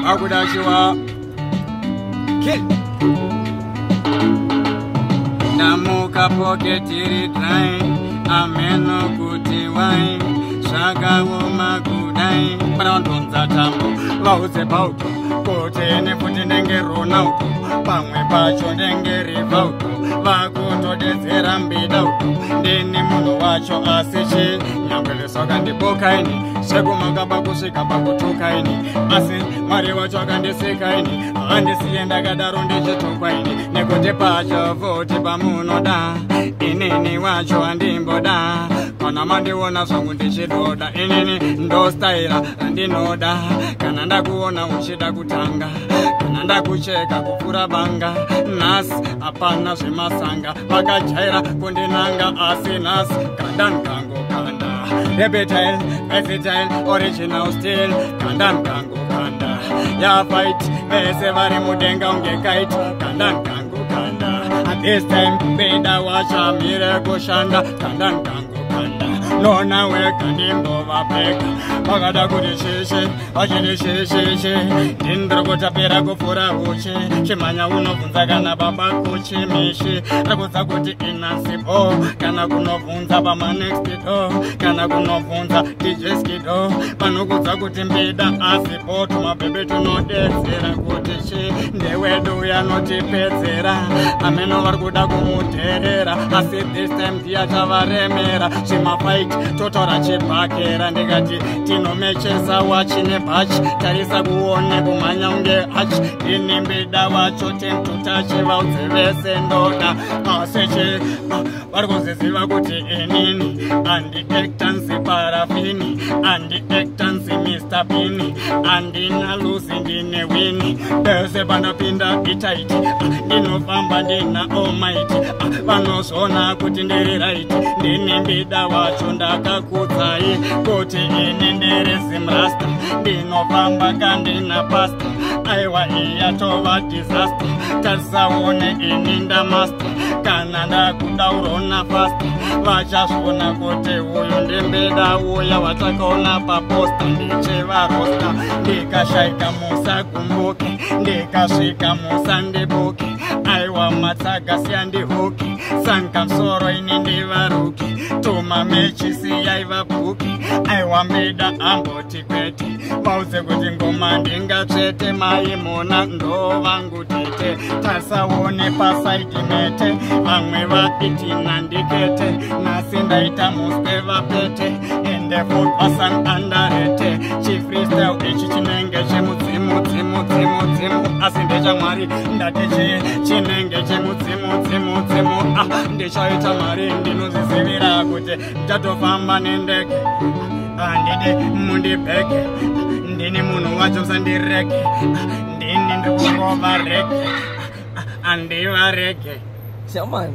Agudashiwa Kill Namuka pocket dry Ameno kuti wine Shaga woma kudai Panondonza tambo Lauze pauto Kote nefuti nenge ronauto Pamwe pacho nenge rivauto Vakuto dezera mbidauto Ndini muno wacho asichi Nyambele soka ndiboka ini Segu makapa kusika pakutuka ini Asi mwari wacho akandisika ini Andisienda kadaro ndichituka ini Nekuti pacho futi pamuno da Inini wacho andimbo da Kana mandiwona songu ndichidoda Inini ndo styla andinoda Kana ndakuona uchida kutanga Kana ndakucheka kufura banga Nasi apana zimasanga Pakajaira kundinanga asi nasi Kandan kango kanda Reptile, versatile, original still Kandan kango kanda Ya fight, vese vari mudenga unge kite Kandan kango kanda At this time, beda washa mire kushanda Kandan kango kanda Nona weka nimbo vapeka Magada kuri shishi, vachiri shishi Indra kutapira kufura uchi Shimanya unofunza kana baba kuchi mishi Rakuza kuti inasipo Kana kunofunza pama next door Kana kunofunza DJ skido Panukuza kuti mbida asipo Tuma bebe tunodetsera kuti shi Ndewedu ya notipedzera Ameno varkuda kumuterera Asi this time dia tavaremera Shima fight totora chipakera Ndikati tinomechesa wachine bachi Tarisa kuone kumanya unge hachi Ini mbida wacho temtutachi Vauzivese ndoda Aseche Varikuziziva kuti inini Andi ektansi parafini Andi ektansi Mr. Pini Andi nalusi ndine wini Bese pandapinda itaiti Ndinofamba ndina almighty Vanosona kuti ndiri right Ndini mbida wacho ndakakudzai Kuti ini ndiri simrasta Ndinofamba kandina pasta Aiwa iya tova disaster Tasaone ini ndamaster Kana ndakudaurona fasta Vachazvona kuti uyu ndimbida uya Watakaona paposta Ndichivarosta Ndikashaika musa kumbuke Ndikasvika musa ndibuke Aiwa matsaga siyandihuke Sanka msoro ini ndivaruke Tuma mechisi yaivapuke Aiwa mbida amboti kwete Vauze kuti ngoma ndingatsvete Maimona ndo vangu tete Tasaone pasaidi mete Vamwe vaiti nandikete Nasi ndaita muspe vapete Ende food wasan andarete Chifreestyle ichi chinenge chemudzimu dzimu dzimu dzimu Asi ndecha mwari ndati chinenge chemudzimu dzimu dzimu Ndichaita mari ndinozizivira kuti Ndatofamba nendeke Andide mundipeke Ndini munhu wacho sandireke Ndini ndikurova reke Andiva reke Shaman